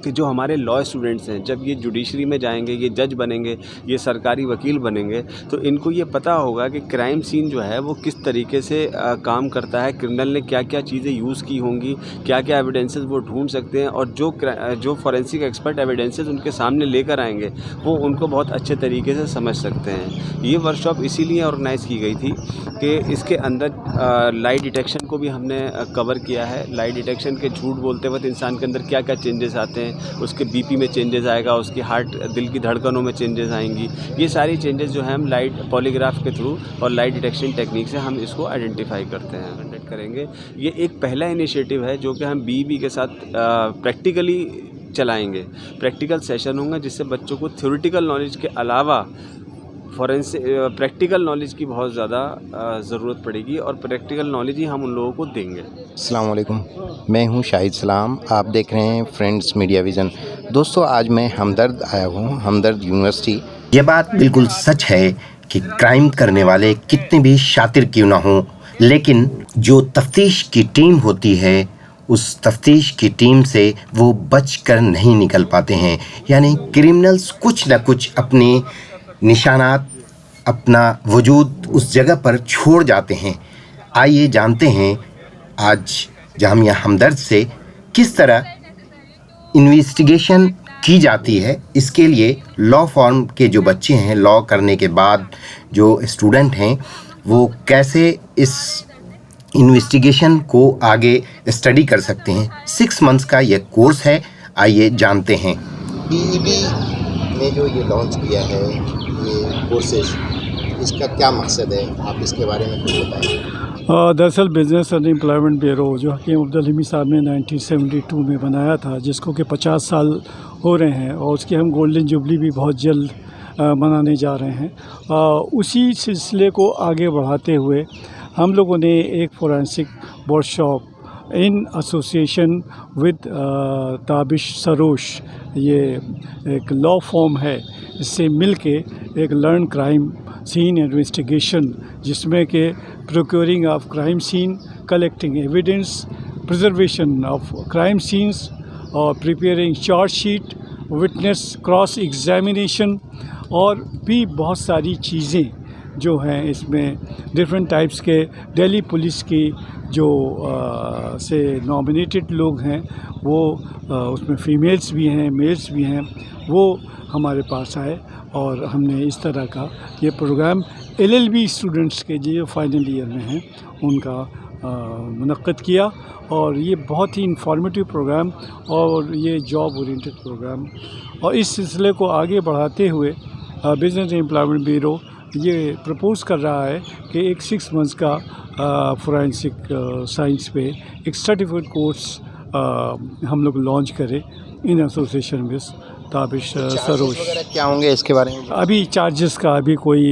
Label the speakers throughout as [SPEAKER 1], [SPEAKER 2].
[SPEAKER 1] कि जो हमारे लॉ स्टूडेंट्स हैं, जब ये जुडिशरी में जाएंगे, ये जज बनेंगे, ये सरकारी वकील बनेंगे, तो इनको ये पता होगा कि क्राइम सीन जो है वो किस तरीके से काम करता है, क्रिमिनल ने क्या क्या चीज़ें यूज़ की होंगी, क्या क्या एविडेंसेस वो ढूंढ सकते हैं, और जो फॉरेंसिक एक्सपर्ट एविडेंसेस उनके सामने लेकर आएंगे वो उनको बहुत अच्छे तरीके से समझ सकते हैं। ये वर्कशॉप इसीलिए ऑर्गेनाइज़ की गई थी कि इसके अंदर लाई डिटेक्शन को भी हमने कवर किया है। लाई डिटेक्शन के झूठ बोलते वक्त इंसान के अंदर क्या क्या चेंजेस आते हैं, उसके बीपी में चेंजेस आएगा, उसकी दिल की धड़कनों में चेंजेस आएंगी। ये सारी चेंजेस जो है हम लाइट पॉलीग्राफ के थ्रू और लाइट डिटेक्शन टेक्निक से हम इसको आइडेंटिफाई करते हैं, कंडक्ट करेंगे। ये एक पहला इनिशिएटिव है जो कि हम बीईबी के साथ प्रैक्टिकली चलाएंगे। प्रैक्टिकल सेशन होंगे जिससे बच्चों को थ्योरेटिकल नॉलेज के अलावा प्रैक्टिकल नॉलेज की बहुत ज़्यादा ज़रूरत पड़ेगी, और प्रैक्टिकल नॉलेज ही हम उन लोगों को देंगे।
[SPEAKER 2] अस्सलाम वालेकुम, मैं हूं शाहिद सलाम, आप देख रहे हैं फ्रेंड्स मीडिया विज़न। दोस्तों, आज मैं हमदर्द आया हूं, हमदर्द यूनिवर्सिटी। ये बात बिल्कुल सच है कि क्राइम करने वाले कितने भी शातिर क्यों ना हों, लेकिन जो तफ्तीश की टीम होती है उस तफ्तीश की टीम से वो बचकर नहीं निकल पाते हैं। यानी क्रिमिनल्स कुछ ना कुछ अपने निशानात, अपना वजूद उस जगह पर छोड़ जाते हैं। आइए जानते हैं आज जामिया हमदर्द से किस तरह इन्वेस्टिगेशन की जाती है। इसके लिए लॉ फॉर्म के जो बच्चे हैं, लॉ करने के बाद जो स्टूडेंट हैं, वो कैसे इस इन्वेस्टिगेशन को आगे स्टडी कर सकते हैं। 6 मंथ्स का ये कोर्स है, आइए जानते हैं। बीईबी ने जो ये लॉन्च किया है, ये कोर्सेज, इसका क्या मकसद है, आप इसके बारे में कुछ बताएं।
[SPEAKER 3] दरअसल बिज़नेस एंड एम्प्लॉयमेंट ब्यूरो जो हकीम अब्दुल हमीद साहब ने 1972 में बनाया था, जिसको कि 50 साल हो रहे हैं, और उसकी हम गोल्डन जुबली भी बहुत जल्द मनाने जा रहे हैं। उसी सिलसिले को आगे बढ़ाते हुए हम लोगों ने एक forensic workshop in association with Tabish Sarosh, ये एक लॉ फॉर्म है, इससे मिलके एक लर्न क्राइम सीन इन्वेस्टिगेशन, जिसमें कि procuring of crime scene, collecting evidence, preservation of crime scenes, और preparing charge sheet, witness cross examination, और भी बहुत सारी चीज़ें जो हैं इसमें। डिफरेंट टाइप्स के दिल्ली पुलिस की जो से नॉमिनेटेड लोग हैं, वो उसमें फ़ीमेल्स भी हैं, मेल्स भी हैं, वो हमारे पास आए, और हमने इस तरह का ये प्रोग्राम एलएलबी स्टूडेंट्स के जो फाइनल ईयर में हैं उनका मुनक्किद किया। और ये बहुत ही इंफॉर्मेटिव प्रोग्राम और ये जॉब ओरिएंटेड प्रोग्राम, और इस सिलसिले को आगे बढ़ाते हुए बिज़नेस एम्प्लॉयमेंट ब्यूरो ये प्रपोज़ कर रहा है कि एक 6 मंथ्स का फोरेंसिक साइंस पे एक सर्टिफिकेट कोर्स हम लोग लॉन्च करें in association with Tabish Sarosh.
[SPEAKER 2] क्या होंगे इसके बारे में?
[SPEAKER 3] अभी चार्जेस का अभी कोई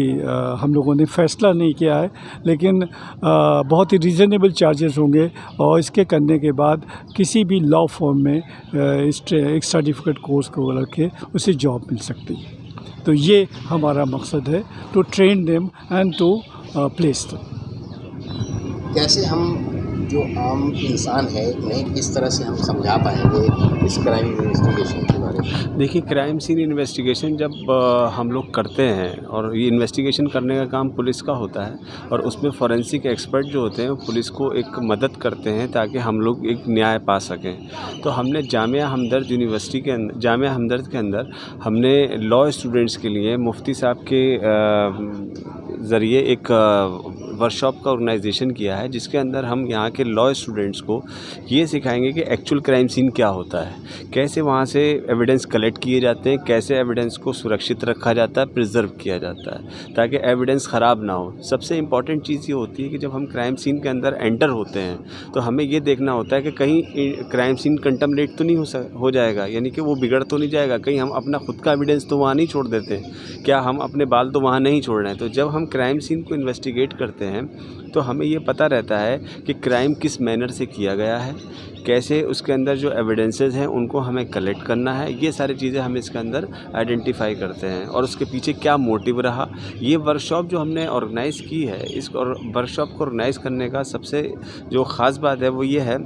[SPEAKER 3] हम लोगों ने फ़ैसला नहीं किया है, लेकिन बहुत ही रीज़नेबल चार्जेस होंगे, और इसके करने के बाद किसी भी लॉ फॉर्म में एक सर्टिफिकेट कोर्स को रखे उसे जॉब मिल सकती है। तो ये हमारा मकसद है, to train them and to place them.
[SPEAKER 2] कैसे हम जो आम इंसान है उन्हें किस तरह से हम समझा पाएंगे इस क्राइम इन्वेस्टिगेशन के बारे में?
[SPEAKER 1] देखिए, क्राइम सीन इन्वेस्टिगेशन जब हम लोग करते हैं, और ये इन्वेस्टिगेशन करने का काम पुलिस का होता है, और उसमें फॉरेंसिक एक्सपर्ट जो होते हैं पुलिस को एक मदद करते हैं ताकि हम लोग एक न्याय पा सकें। तो हमने जामिया हमदर्द यूनिवर्सिटी के अंदर, जामिया हमदर्द के अंदर हमने लॉ स्टूडेंट्स के लिए मुफ्ती साहब के ज़रिए एक वर्कशॉप का ऑर्गेनाइजेशन किया है, जिसके अंदर हम यहाँ के लॉ स्टूडेंट्स को ये सिखाएंगे कि एक्चुअल क्राइम सीन क्या होता है, कैसे वहाँ से एविडेंस कलेक्ट किए जाते हैं, कैसे एविडेंस को सुरक्षित रखा जाता है, प्रिजर्व किया जाता है ताकि एविडेंस ख़राब ना हो। सबसे इम्पॉर्टेंट चीज़ ये होती है कि जब हम क्राइम सीन के अंदर एंटर होते हैं तो हमें ये देखना होता है कि कहीं क्राइम सीन कंटमनेट तो नहीं हो जाएगा, यानी कि वो बिगड़ तो नहीं जाएगा, कहीं हम अपना खुद का एविडेंस तो वहाँ नहीं छोड़ देते, क्या हम अपने बाल तो वहाँ नहीं छोड़ रहे हैं। तो जब हम क्राइम सीन को इन्वेस्टिगेट करते हैं तो हमें ये पता रहता है कि क्राइम किस मैनर से किया गया है, कैसे उसके अंदर जो एविडेंसेस हैं उनको हमें कलेक्ट करना है, ये सारी चीज़ें हम इसके अंदर आइडेंटिफाई करते हैं, और उसके पीछे क्या मोटिव रहा। ये वर्कशॉप जो हमने ऑर्गेनाइज़ की है, इस वर्कशॉप को ऑर्गेनाइज़ करने का सबसे जो ख़ास बात है वो ये है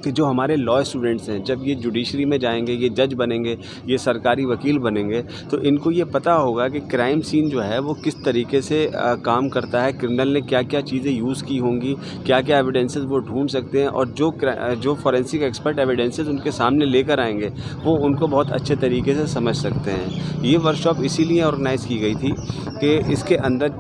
[SPEAKER 1] कि जो हमारे लॉ स्टूडेंट्स हैं जब ये जुडिशरी में जाएंगे, ये जज बनेंगे, ये सरकारी वकील बनेंगे, तो इनको ये पता होगा कि क्राइम सीन जो है वो किस तरीके से काम करता है, क्रिमिनल ने क्या क्या चीज़ें यूज़ की होंगी, क्या क्या एविडेंसेस वो ढूंढ सकते हैं, और जो फॉरेंसिक एक्सपर्ट एविडेंसेस उनके सामने लेकर आएंगे वो उनको बहुत अच्छे तरीके से समझ सकते हैं। ये वर्कशॉप इसीलिए ऑर्गेनाइज़ की गई थी कि इसके अंदर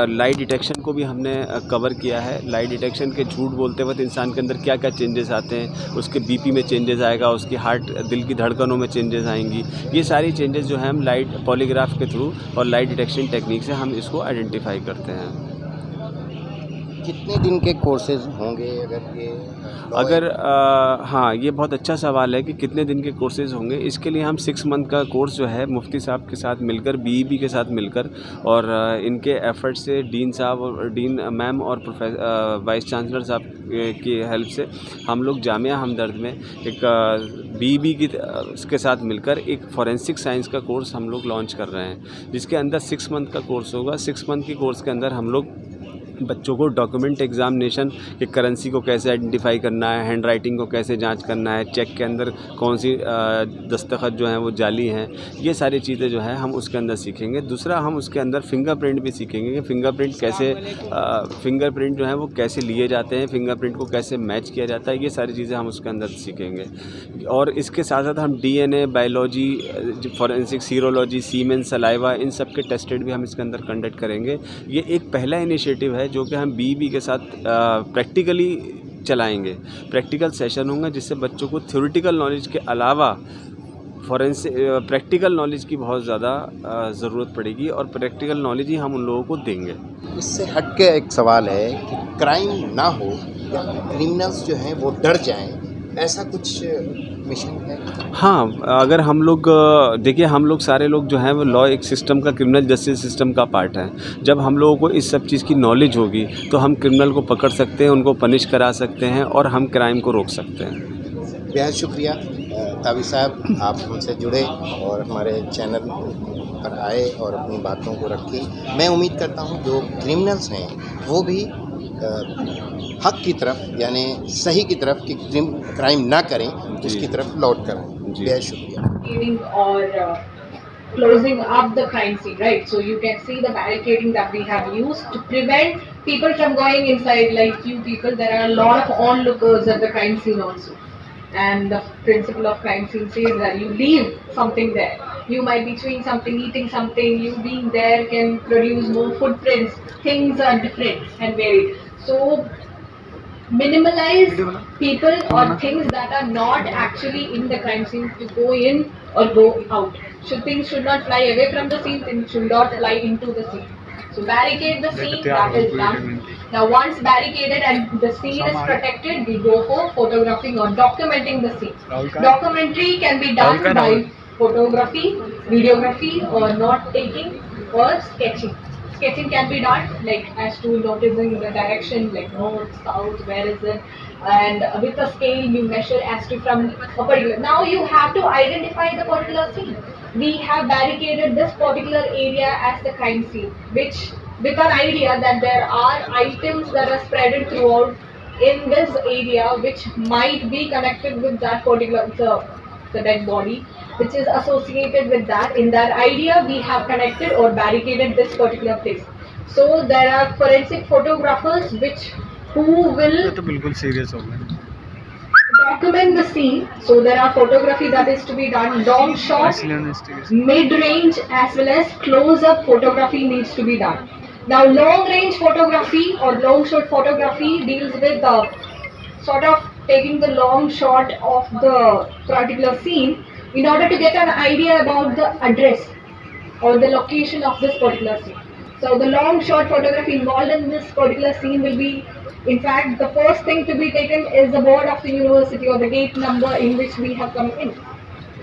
[SPEAKER 1] लाइट डिटेक्शन को भी हमने कवर किया है। लाइट डिटेक्शन के झूठ बोलते वक्त इंसान के अंदर क्या क्या चेंजेस आते हैं, उसके बीपी में चेंजेस आएगा, उसकी दिल की धड़कनों में चेंजेस आएंगी, ये सारी चेंजेस जो है हम लाइट पॉलीग्राफ के थ्रू और लाइट डिटेक्शन टेक्निक से हम इसको आइडेंटिफाई करते हैं।
[SPEAKER 2] कितने दिन के कोर्सेज होंगे
[SPEAKER 1] अगर हाँ, ये बहुत अच्छा सवाल है कि कितने दिन के कोर्सेज़ होंगे। इसके लिए हम 6 मंथ का कोर्स जो है मुफ्ती साहब के साथ मिलकर, बीईबी के साथ मिलकर, और इनके एफर्ट से डीन साहब और डीन मैम और वाइस चांसलर साहब की हेल्प से हम लोग जामिया हमदर्द में एक बीईबी के साथ मिलकर एक फॉरेंसिक साइंस का कोर्स हम लोग लॉन्च कर रहे हैं, जिसके अंदर 6 मंथ का कोर्स होगा। 6 मंथ की कोर्स के अंदर हम लोग बच्चों को डॉक्यूमेंट एग्जामिनेशन कि करेंसी को कैसे आइडेंटिफाई करना है, हैंड राइटिंग को कैसे जांच करना है, चेक के अंदर कौन सी दस्तखत जो हैं वो जाली हैं, ये सारी चीज़ें जो है हम उसके अंदर सीखेंगे। दूसरा, हम उसके अंदर फिंगरप्रिंट भी सीखेंगे कि फिंगरप्रिंट जो है वो कैसे लिए जाते हैं, फिंगरप्रिंट को कैसे मैच किया जाता है, ये सारी चीज़ें हम उसके अंदर सीखेंगे। और इसके साथ साथ हम डीएनए, बायोलॉजी, फॉरेंसिक, सीरोलॉजी, सीमेन, सलाइवा, इन सब के टेस्टेड भी हम इसके अंदर कंडक्ट करेंगे। ये एक पहला इनिशिएटिव है जो कि हम बीईबी के साथ प्रैक्टिकली चलाएंगे। प्रैक्टिकल सेशन होंगे जिससे बच्चों को थ्योरेटिकल नॉलेज के अलावा फॉरेंसिक प्रैक्टिकल नॉलेज की बहुत ज़्यादा ज़रूरत पड़ेगी, और प्रैक्टिकल नॉलेज ही हम उन लोगों को देंगे।
[SPEAKER 2] इससे हट के एक सवाल है कि क्राइम ना हो या क्रिमिनल्स जो हैं वो डर जाएं, ऐसा कुछ मिशन है?
[SPEAKER 1] हाँ, अगर हम लोग देखिए, हम लोग सारे लोग जो हैं वो लॉ एक सिस्टम का, क्रिमिनल जस्टिस सिस्टम का पार्ट है। जब हम लोगों को इस सब चीज़ की नॉलेज होगी तो हम क्रिमिनल को पकड़ सकते हैं, उनको पनिश करा सकते हैं, और हम क्राइम को रोक सकते हैं।
[SPEAKER 2] बेहद शुक्रिया तावी साहब, आप हमसे जुड़े और हमारे चैनल पर आए और अपनी बातों को रखी। मैं उम्मीद करता हूँ जो क्रिमिनल्स हैं वो भी हक की तरफ, यानी सही की तरफ, कि क्राइम ना करें, उसकी तरफ लौट करें। बेहद शुक्रिया।
[SPEAKER 4] और closing up the crime scene, right? So you can see the barricading that we have used to prevent people from going inside. Like few people, there are a lot of onlookers at the crime scene also. And the principle of crime scene says that you leave something there. You might be chewing something, eating something. You being there can produce more footprints. Things are different and varied. So minimalize people or things that are not actually in the crime scene to go in or go out. Things should not fly away from the scene, things should not fly into the scene. So barricade the scene, that is done. Now once barricaded and the scene is protected, we go for photographing or documenting the scene. Documentary can be done by photography, videography, or not taking, or sketching. Sketching can be done like as to noticing the direction, like north, south, where is it, and with a scale you measure as to from a particular. Now you have to identify the particular scene. We have barricaded this particular area as the crime scene, which with an idea that there are items that are spread throughout in this area which might be connected with that particular the dead body, which is associated with that. In that idea, we have connected or barricaded this particular place. So there are forensic photographers who will document the scene. So there are photography that is to be done, long shot, mid-range, as well as close-up photography needs to be done. Now long-range photography or long shot photography deals with the sort of taking the long shot of the particular scene in order to get an idea about the address or the location of this particular scene. So the long shot photography involved in this particular scene will be, in fact, the first thing to be taken is the board of the university or the gate number in which we have come in,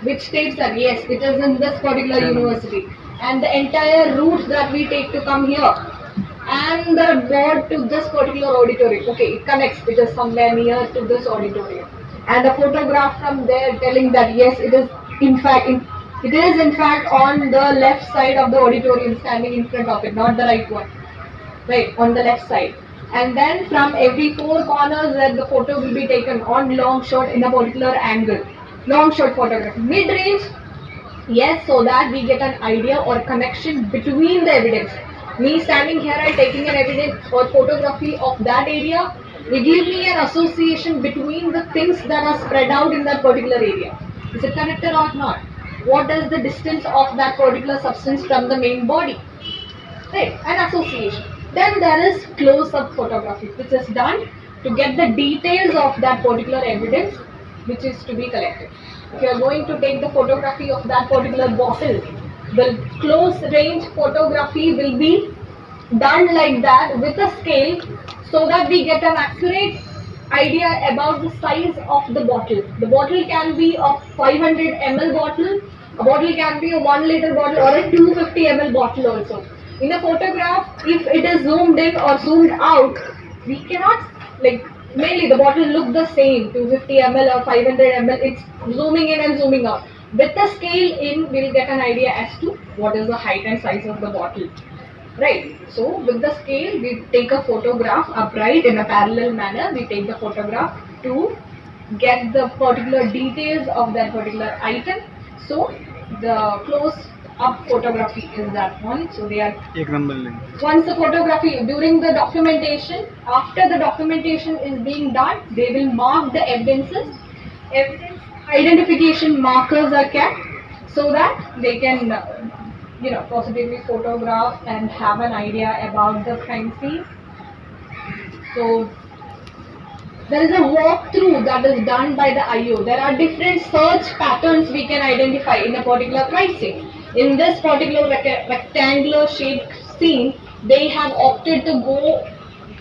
[SPEAKER 4] which states that yes, it is in this particular university, and the entire route that we take to come here, and the board to this particular auditorium. Okay, it connects, it is somewhere near to this auditorium, and a photograph from there telling that yes, it is in fact on the left side of the auditorium, standing in front of it, not the right one, right, on the left side. and then from every four corners that the photo will be taken on long shot in a particular angle. Long shot photography. Mid range, yes, so that we get an idea or connection between the evidence. Me standing here and taking an evidence or photography of that area will give me an association between the things that are spread out in that particular area. Is it connected or not? What is the distance of that particular substance from the main body? Right, an association. Then there is close-up photography, which is done to get the details of that particular evidence which is to be collected. If you are going to take the photography of that particular bottle, the close range photography will be done like that with a scale so that we get an accurate idea about the size of the bottle. The bottle can be a 500 ml bottle, a bottle can be a 1 liter bottle or a 250 ml bottle also. In a photograph, if it is zoomed in or zoomed out, we cannot, like, mainly the bottle look the same, 250 ml or 500 ml, it's zooming in and zooming out. With the scale in, we'll get an idea as to what is the height and size of the bottle. Right, so with the scale, we take a photograph upright in a parallel manner, we take the photograph to get the particular details of that particular item. So the close up photography is that one. So they are once the photography during the documentation, after the documentation is being done, they will mark the evidence identification markers are kept so that they can positively photograph and have an idea about the crime scene. So there is a walkthrough that is done by the IO. There are different search patterns we can identify in a particular crime scene. In this particular rectangular shaped scene, they have opted to go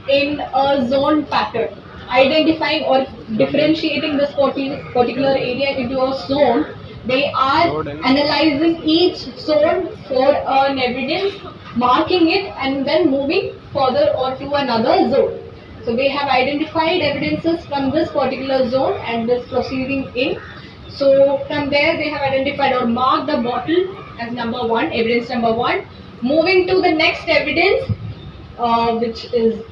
[SPEAKER 4] in a zone pattern, identifying or differentiating this particular area into a zone. They are analyzing each zone for an evidence, marking it, and then moving further on to another zone. So they have identified evidences from this particular zone and this proceeding in. So from there they have identified or marked the bottle as number one, evidence number one. Moving to the next evidence, which is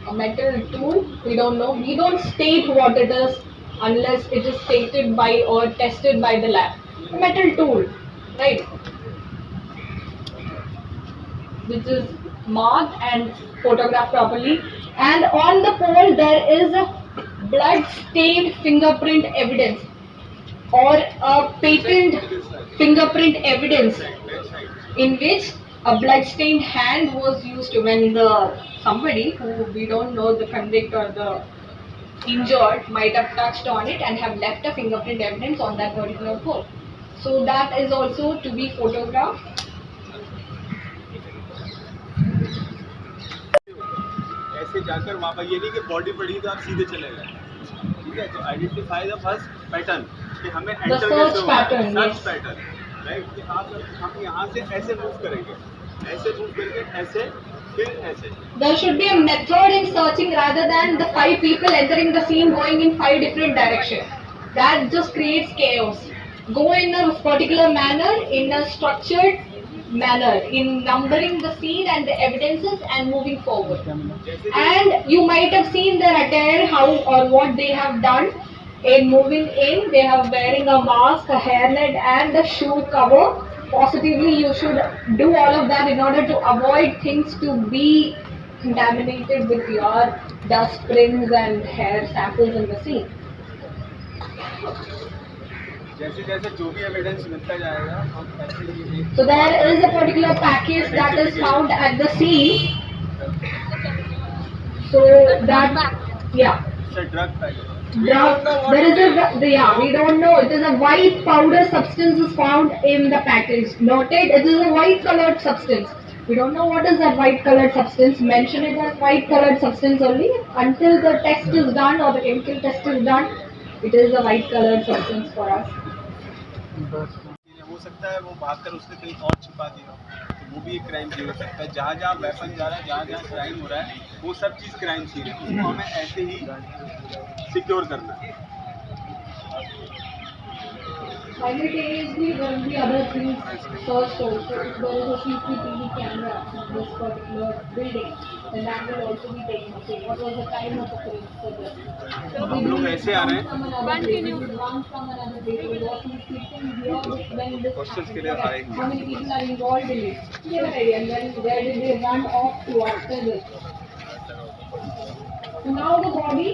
[SPEAKER 4] a metal tool. We don't know. We don't state what it is unless it is stated by or tested by the lab. A metal tool, right? Which is marked and photographed properly. And on the pole there is a blood-stained fingerprint evidence or a patent fingerprint evidence in which a blood-stained hand was used when somebody who we don't know the convict or the injured might have touched on it and have left a fingerprint evidence on that particular pole. So that is also to be photographed.
[SPEAKER 1] ऐसे जाकर वहाँ पर ये नहीं कि body पड़ी तो आप सीधे चले गए, ठीक है? तो आइडेंटिफाई द फर्स्ट पैटर्न कि हमें एंटर कैसे होगा, सर्च पैटर्न, राइट? कि हम यहाँ से ऐसे मूव करेंगे, ऐसे मूव करके ऐसे, फिर ऐसे.
[SPEAKER 4] There should be a method in searching rather than the 5 people entering the scene going in 5 different directions. That just creates chaos. Go in a particular manner, in a structured manner, in numbering the scene and the evidences and moving forward. And you might have seen their attire, how or what they have done in moving in. They are wearing a mask, a hairnet and a shoe cover. Positively you should do all of that in order to avoid things to be contaminated with your dust prints and hair samples in the scene. So there is a particular package that is found at the scene. So that, yeah.
[SPEAKER 1] It's a drug package.
[SPEAKER 4] There is we don't know. It is a white powder substance is found in the package. Noted, it is a white colored substance. We don't know what is that white colored substance. Mention it as white colored substance only. Until the test is done or the chemical test is done, it is a white colored substance for us.
[SPEAKER 1] हो सकता है वो भागकर उसने कहीं और छिपा दिया, तो वो भी एक क्राइम सीन हो सकता है. जहाँ जहाँ वेपन जा रहा है, जहाँ जहाँ क्राइम हो रहा है, वो सब चीज़ क्राइम सीन है. उसको हमें ऐसे ही सिक्योर करना है.
[SPEAKER 4] Simultaneously, one of the other things searched also, if there is a CCTV camera in this particular building, then that will also be taken. Okay, what was the time of occurrence for this?
[SPEAKER 1] हम लोग ऐसे आ रहे हैं
[SPEAKER 4] From another place, did it run from another place, was he sitting here when this
[SPEAKER 1] questions के
[SPEAKER 4] happened?
[SPEAKER 1] लिए
[SPEAKER 4] Correct.
[SPEAKER 1] आएंगे
[SPEAKER 4] How many people are involved in it? Give an idea, and then where did they run off to after this? So now the body,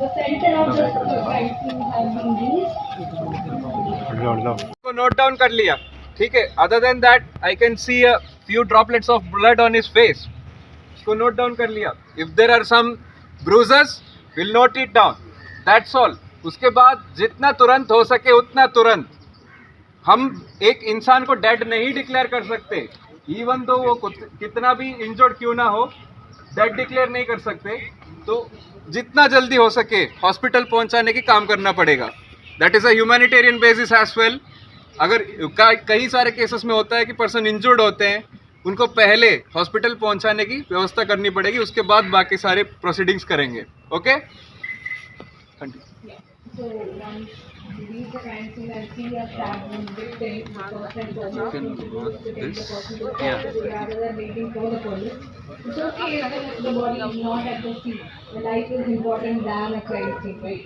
[SPEAKER 4] the center of the crime scene has been reached.
[SPEAKER 5] को note down कर लिया, ठीक है. Other than that I can see a few droplets of blood on his face. इसको note down कर लिया. If there are some bruises, will note it down. That's all. उसके बाद जितना तुरंत हो सके उतना तुरंत. हम एक इंसान को डेड नहीं डिक्लेयर कर सकते, इवन दो वो कितना भी इंजर्ड क्यों ना हो, डेड डिक्लेयर नहीं कर सकते. तो जितना जल्दी हो सके हॉस्पिटल पहुंचाने की काम करना पड़ेगा. That is a humanitarian basis as well. अगर कई सारे केसेस में होता है कि पर्सन इंजर्ड होते हैं, उनको पहले हॉस्पिटल पहुंचाने की व्यवस्था करनी पड़ेगी, उसके बाद बाकी सारे प्रोसीडिंग्स करेंगे. Okay.
[SPEAKER 4] So once you leave the crime scene and see a stabbed victim, the person goes to take the person to hospital rather than waiting for the police. It's okay even if the body is not at the scene. The life is important than a crime scene, right?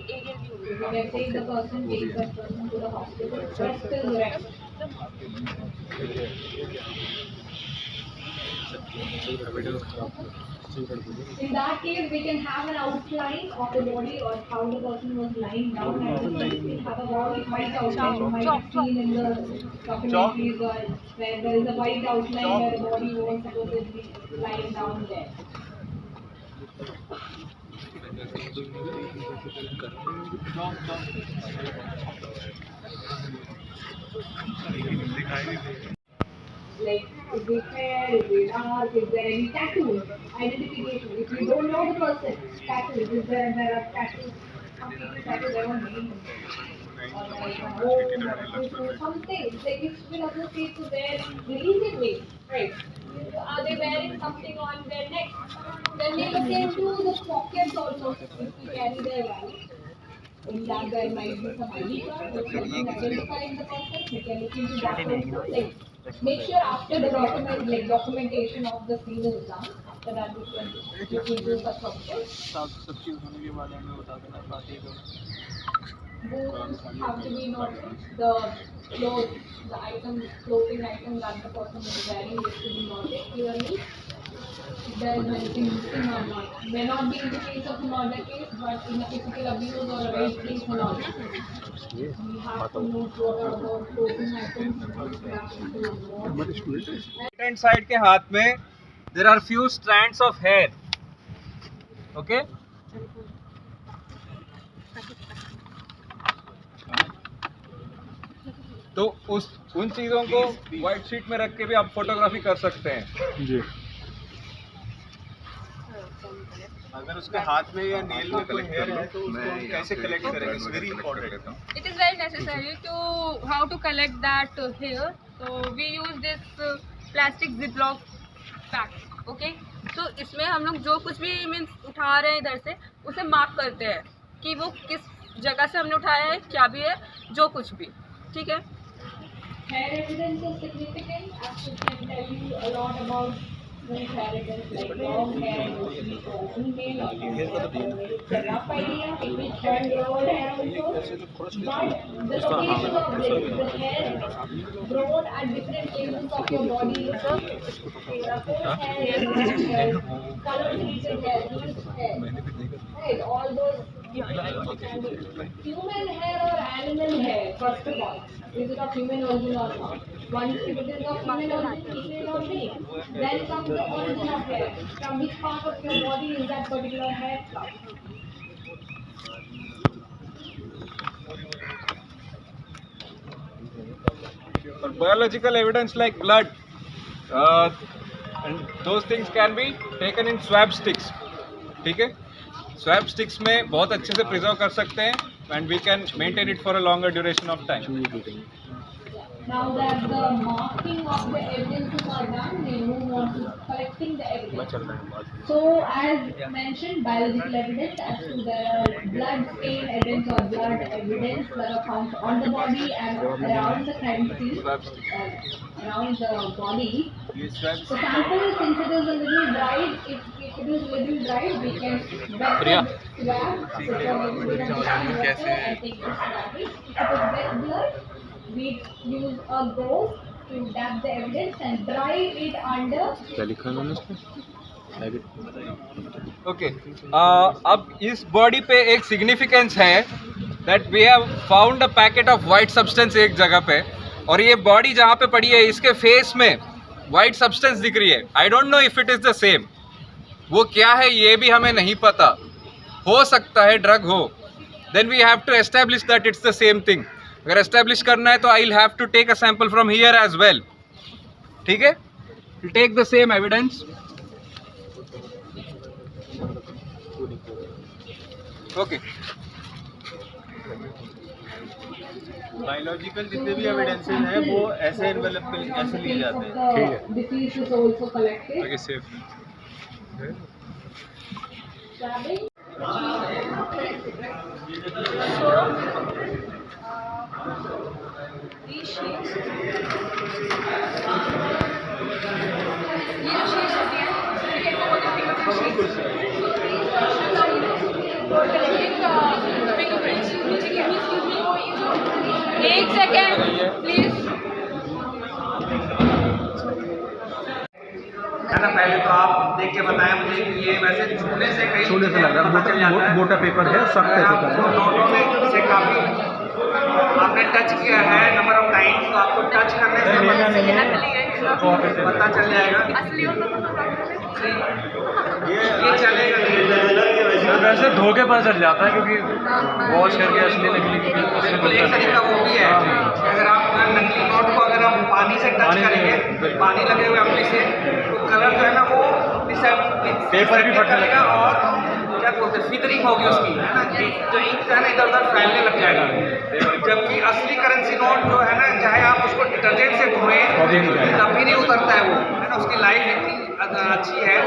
[SPEAKER 4] You can take the person, take that person to the hospital, but still rest. In that case, we can have an outline of the body or how the person was lying down at the scene. We have a white outline you might have seen in the documentaries or where there is a white outline where the body was supposedly lying down there. Like, is it fair, is it dark, is there any tattoos, identification, if you don't know the person, tattoos, is there are tattoos, some people tattoo their own name, or like a home, or something, like it will associate to their religion way, right? Are they wearing something on their neck? Then we look into the pockets also, if we carry their wallet. In that there might be some ID card which can identify the person, we can look into that also. Like, make sure after the documentation of the scene is done, after that we can look into such options. Boots have to be not the clothes, the items, clothing item that the person is wearing is to be noted clearly. If there is anything missing or not. May not be in the case of a murder case, but in a physical abuse or a rape case or not. We have to note what about clothing items
[SPEAKER 5] right hand side के हाथ में there are few strands of hair. Okay. तो उन चीज़ों को white sheet में रख के भी आप फोटोग्राफी कर सकते हैं.
[SPEAKER 1] जी. अगर उसके हाथ में या नेल में कोई हेयर है तो उसको हम कैसे कलेक्ट करेंगे? It's very important.
[SPEAKER 6] It is very necessary to how to collect that hair. So we use this plastic ziploc pack. Okay. तो इसमें हम लोग जो कुछ भी मीन्स उठा रहे हैं इधर से, उसे मार्क करते हैं कि वो किस जगह से हमने उठाया है, क्या भी है, जो कुछ भी. ठीक है.
[SPEAKER 4] Hair evidence is significant. Actually, can tell you a lot about when hair evidence, like long hair, mostly for female or female. It's a rough idea. It will turn your old hair also. But the location of the hair grown at different places of your body. Coarse hair, color treated hair, loose hair. Right, all those. Human hair or animal hair, first of all. Is it of human origin or not? Once if it is of human origin, female or male, then comes the origin of hair. From which part of your body is that particular hair from?
[SPEAKER 5] For biological evidence like blood, and those things can be taken in swab sticks. ठीक है. Swab sticks में बहुत अच्छे से preserve कर सकते हैं, and we can maintain it for a longer duration of time.
[SPEAKER 4] Now that the marking of the evidences are done, they move on to collecting the evidence. So, as mentioned, biological evidence as to the blood stain evidence or blood evidence that are found on the body and around the crime scene, around the body. So, sample, since it is a little dried, if it is a little dried, we can swab and take the swab. If it is wet blood, we use a gauze to dab the evidence and dry it under.
[SPEAKER 5] Okay अब इस body पे एक significance है that we have found a packet of white substance एक जगह पे, और ये बॉडी जहाँ पे पड़ी है इसके फेस में वाइट सब्सटेंस दिख रही है. I don't know if it is the same. वो क्या है ये भी हमें नहीं पता. हो सकता है ड्रग हो. Then we have to establish that it's the same thing. अगर एस्टैब्लिश करना है तो I will have to take a sample from here as well. ठीक है, take the same evidence. Okay,
[SPEAKER 1] biological जितने भी एविडेंसेस हैं वो ऐसे एनवेलप पे ऐसे लिए जाते हैं.
[SPEAKER 4] ठीक है. Disease is also collected.
[SPEAKER 5] Okay safe.
[SPEAKER 4] Swabbing.
[SPEAKER 6] These sheets, ये जो sheets होती हैं, ये इनको बोलते हैं fingerprint sheets. Fingerprints. ठीक है, excuse me, एक सेकेंड प्लीज.
[SPEAKER 7] है ना. पहले तो आप देख के बताएं मुझे कि ये वैसे छूने से कहीं
[SPEAKER 8] छूने से लग रहा है मोटा पेपर है, सख्त पेपर है.
[SPEAKER 7] नोटों में से काफ़ी आपने टच किया है नंबर ऑफ टाइम्स, तो आपको टच करने से पता चल जाएगा. ये चलेगा.
[SPEAKER 8] वैसे धोखे पर चल जाता है क्योंकि वॉश करके असली नकली
[SPEAKER 7] बिल्कुल एक तरीका वो भी है कि अगर आप नकली नोट को अगर आप पानी से टच करेंगे, पानी लगे हुए अपनी से, तो कलर जो है ना वो
[SPEAKER 8] पेपर भी फटने
[SPEAKER 7] लगेगा और क्या बोलते हैं फिदरिंग होगी उसकी, है ना. जो इंक है ना इधर उधर फैलने लग जाएगा. जबकि असली करेंसी नोट जो है ना, चाहे आप उसको डिटर्जेंट से धोएं तब भी नहीं उतरता है वो, है ना. उसकी लाइफ इतनी अच्छी है.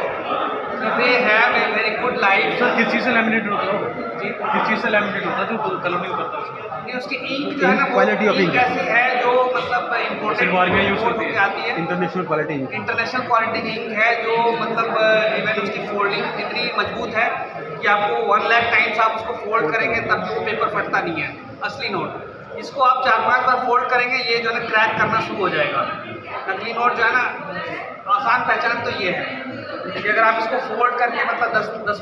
[SPEAKER 7] They have a very good life.
[SPEAKER 8] Sir किस चीज़ से लैमिनेट होता है? किस चीज़ से लैमिनेट होता है जो कलर नहीं उतरता उसका?
[SPEAKER 7] नहीं, उसकी इंक जो है ना
[SPEAKER 8] क्वालिटी ऑफ इंक
[SPEAKER 7] ऐसी है जो मतलब इम्पोर्टेंट
[SPEAKER 8] में यूज़ होती
[SPEAKER 7] आती है.
[SPEAKER 8] International quality ink.
[SPEAKER 7] International quality की इंक है जो मतलब इवन उसकी फोल्डिंग इतनी मजबूत है कि आपको 1 लाख टाइम्स आप उसको फोल्ड करेंगे तब भी वो पेपर फटता नहीं है. असली नोट इसको आप 4-5 बार फोल्ड करेंगे, ये जो है ना क्रैक करना शुरू हो जाएगा. नकली नोट जो है ना, आसान पहचान तो ये है कि अगर आप इसको फोल्ड करके मतलब 10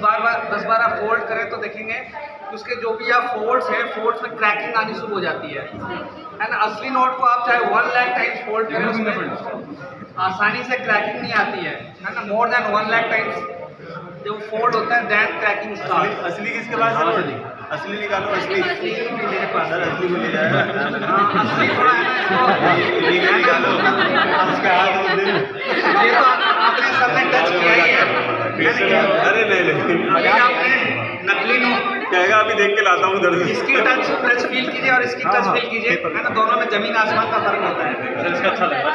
[SPEAKER 7] बार आप फोल्ड करें तो देखेंगे कि उसके जो भी आप फोल्ड्स हैं, फोल्ड्स में क्रैकिंग आनी शुरू हो जाती है ना. असली नोट को आप चाहे 1 लाख टाइम्स फोल्ड करें उसमें आसानी से क्रैकिंग नहीं आती है ना. मोर देन 1 लाख टाइम्स जब फोल्ड होता है दैन क्रैकिंग स्टार्ट.
[SPEAKER 1] असली किसके पास है? असली निकालो. असली
[SPEAKER 7] मेरे पास
[SPEAKER 1] सर असली मिल जाएगा.
[SPEAKER 7] असली थोड़ा है ना इसको
[SPEAKER 1] निकालो उसका हाथ दे.
[SPEAKER 7] ये तो आपने सबने टच किया ही है.
[SPEAKER 1] अरे नहीं
[SPEAKER 7] अभी आपने नकली नोट
[SPEAKER 1] कहेगा अभी देख के लाता हूँ उधर से.
[SPEAKER 7] इसकी टच फील कीजिए और इसकी टच फील कीजिए, है ना. दोनों में जमीन आसमान का फर्क होता है.
[SPEAKER 8] इसका अच्छा लगा.